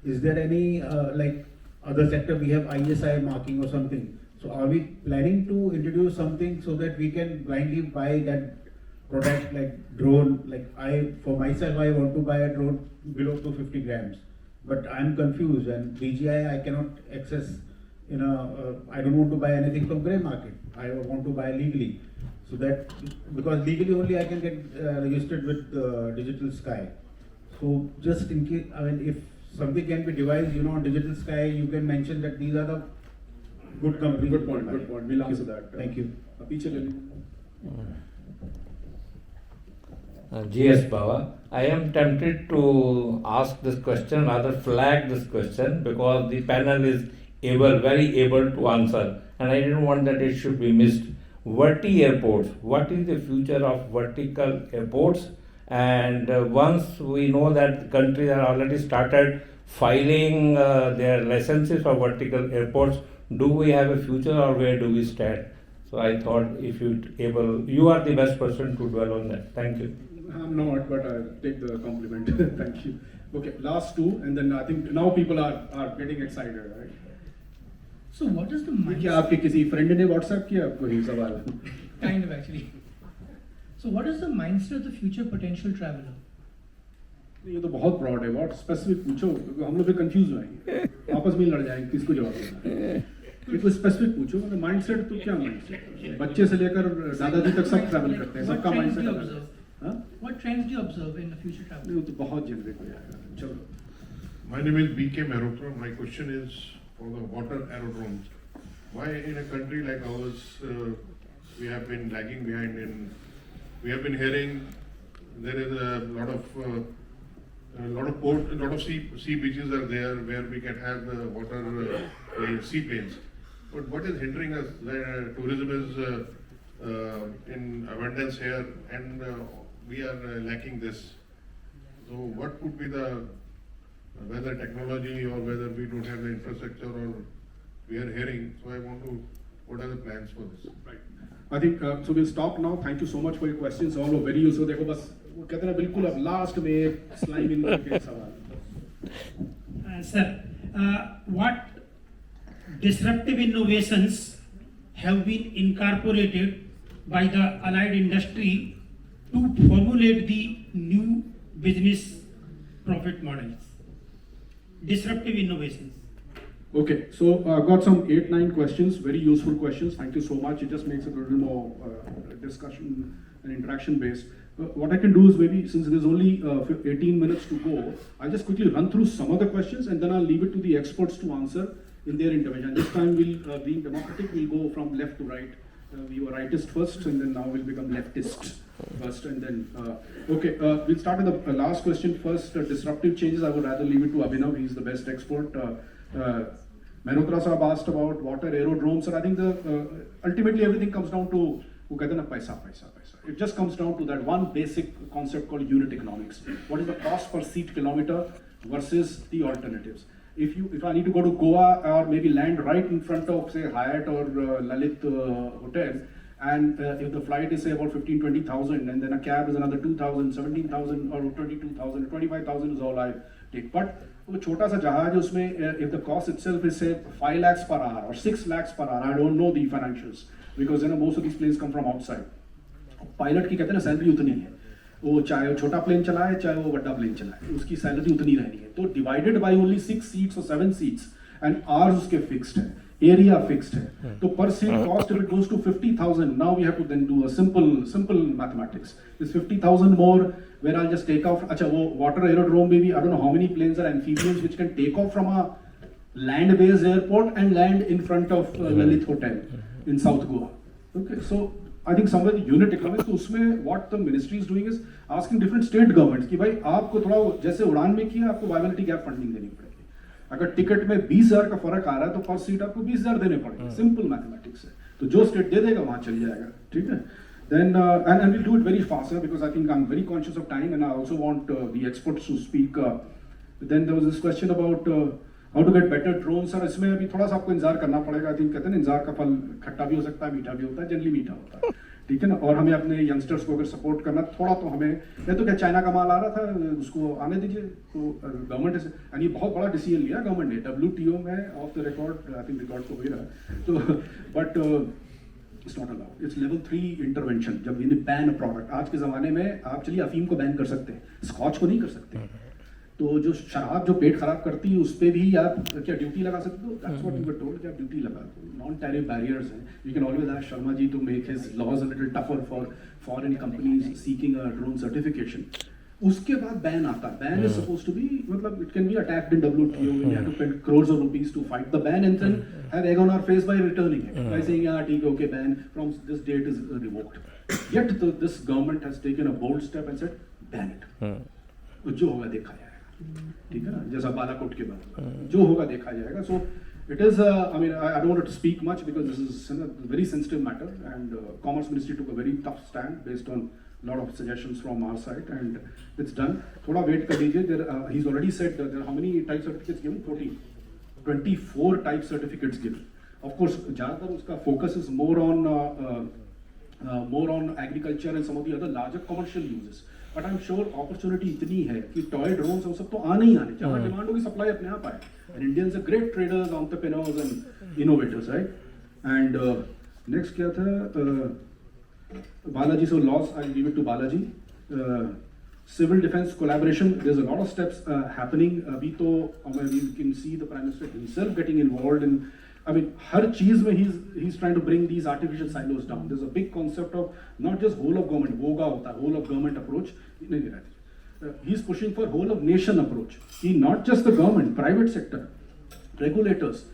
Is there any like other sector we have ISI marking or something? So are we planning to introduce something so that we can blindly buy that product like drone? Like for myself, I want to buy a drone below 250 grams, but I'm confused and DJI I cannot access. I don't want to buy anything from grey market. I want to buy legally. So that because legally only I can get registered with Digital Sky. So just in case, I mean, if something can be devised, on Digital Sky, you can mention that these are the good companies. Good point. We'll answer that. Thank you. GS Baba, I am tempted to ask this question, rather flag this question, because the panel is very able to answer, and I didn't want that it should be missed. Verti airports, what is the future of vertical airports? And once we know that countries are already started filing their licenses for vertical airports, do we have a future or where do we stand? So I thought if you are the best person to dwell on that. Thank you. I'm not, but I'll take the compliment. Thank you. Okay, last two, and then I think now people are getting excited, right? So what is the mindset? क्या आपके किसी friend ने WhatsApp किया आपको ये सवाल? Kind of actually. So what is the mindset of the future potential traveler? ये तो बहुत broad है, बहुत specific पूछो, हम लोग भी confuse हो जाएंगे, आपस में लड़ जाएंगे, किसको जवाब देना? ये कोई specific पूछो, मतलब mindset तो क्या mindset? बच्चे से लेकर दादाजी तक सब travel करते हैं, सबका mindset अलग है. What trends do you observe in the future travel? नहीं वो तो बहुत generic हो जाएगा. चलो. My name is B.K. Mehrotra. My question is for the water aerodromes. Why in a country like ours we have been lagging behind we have been hearing there is a lot of sea beaches are there where we can have the water seaplanes. But what is hindering us? Tourism is in abundance here, and we are lacking this. So what could be whether technology or whether we don't have the infrastructure or we are hearing? So I want to, what are the plans for this? Right. I think so. We'll stop now. Thank you so much for your questions. All were very useful. देखो बस वो कहते हैं बिल्कुल अब last में slide in करके सवाल. Sir, what disruptive innovations have been incorporated by the allied industry to formulate the new business profit models? Disruptive innovations. Okay, so I've got some 8-9 questions, very useful questions. Thank you so much. It just makes it a little more discussion and interaction based. What I can do is maybe, since there's only 18 minutes to go, I'll just quickly run through some of the questions and then I'll leave it to the experts to answer in their intervention. This time we'll, being democratic, we'll go from left to right. We were rightist first and then now we'll become leftist first and then, okay, we'll start with the last question first. Disruptive changes, I would rather leave it to Abhinav, he's the best expert. Mehrotra Sahab asked about water aerodromes, and I think ultimately everything comes down to paisa. It just comes down to that one basic concept called unit economics. What is the cost per seat kilometer versus the alternatives? If I need to go to Goa or maybe land right in front of say Hyatt or Lalit hotel, and if the flight is say about 15,000-20,000 and then a cab is another 2,000, 17,000 or 22,000, 25,000 is all I take. But वो छोटा सा जहाज है उसमें if the cost itself is say 5 lakhs per hour or 6 lakhs per hour, I don't know the financials because most of these planes come from outside. Pilot की कहते हैं ना सैलरी उतनी है, वो चाहे वो छोटा प्लेन चलाए चाहे वो बड़ा प्लेन चलाए, उसकी सैलरी उतनी रहनी है. तो divided by only 6 seats or 7 seats and hours उसके fixed है, area fixed है. तो per seat cost if it goes to 50,000, now we have to then do a simple mathematics. Is 50,000 more where I'll just take off. Acha, wo water aerodrome maybe I don't know how many planes are amphibians which can take off from a land-based airport and land in front of Lalit Hotel in South Goa. Okay, so I think somewhere the unit economics, तो उसमें what the ministry is doing is asking different state governments कि भाई आपको थोड़ा जैसे उड़ान में किया आपको viability gap funding देनी पड़ेगी. अगर टिकट में 20,000 का फर्क आ रहा है तो पर सीट आपको 20,000 देने पड़ेंगे. Simple mathematics है. तो जो स्टेट दे देगा वहाँ चल जाएगा. ठीक है? Then and we'll do it very faster because I think I'm very conscious of time and I also want the experts to speak. Then there was this question about how to get better drones. और इसमें अभी थोड़ा सा आपको इंतजार करना पड़ेगा. I think कहते हैं इंतजार का फल खट्टा भी हो सकता है, मीठा भी होता है, जनरली मीठा होता है. ठीक है ना, और हमें अपने यंगस्टर्स को अगर सपोर्ट करना थोड़ा, तो हमें, नहीं तो क्या चाइना का माल आ रहा था उसको आने दीजिए, तो गवर्नमेंट से, यानी ये बहुत बड़ा डिसीजन लिया गवर्नमेंट ने, WTO में of the record, I think record तो हो ही रहा है, तो but it's not allowed, it's level 3 intervention, जब यदि बैन प्रोडक्ट, आज के ज़माने में आप चलिए अफीम को बैन कर सकते हैं, स्कॉच को नहीं कर सकते, तो जो शराब जो पेट खराब करती है उस पर भी आप क्या ड्यूटी लगा सकते हो, that's what you were told कि आप ड्यूटी लगा दो, नॉन टैरिफ बैरियर्स हैं, you can always ask Sharma ji to make his laws a little tougher for foreign companies seeking a drone certification, उसके बाद बैन आता है, ban is supposed to be, मतलब it can be attacked in WTO, we have to spend crores of rupees to fight the ban and then have egg on our face by returning it, by saying yeah ठीक है, okay, ban from this date is revoked, yet this government has taken a bold step and said ban it, तो जो होगा देखा जाएगा, ठीक है ना, जैसा बालाकोट के बाद जो होगा देखा जाएगा, सो it is I mean I don't want to speak much because this is a very sensitive matter, and Commerce Ministry took a very tough stand based on lot of suggestions from our side, and it's done. थोड़ा wait कर लीजिए, there he's already said that there are how many type certificates given, 14, 24 type certificates given. Of course ज़्यादातर उसका focus is more on agriculture and some of the other larger commercial uses, but I'm sure opportunity इतनी है कि toy drones वो सब तो आने ही आने, जहाँ demand होगी supply अपने आप आए, and Indians are great traders, entrepreneurs and innovators, right? And next क्या था, Balaji, so laws, I'll leave it to Balaji. Civil defense collaboration, there's a lot of steps happening. Abhi to, we can see the Prime Minister himself getting involved in, I mean, har cheez mein he's trying to bring these artificial silos down. There's a big concept of not just whole of government, woga hota, whole of government approach. He's pushing for whole of nation approach. Not just the government, private sector, regulators,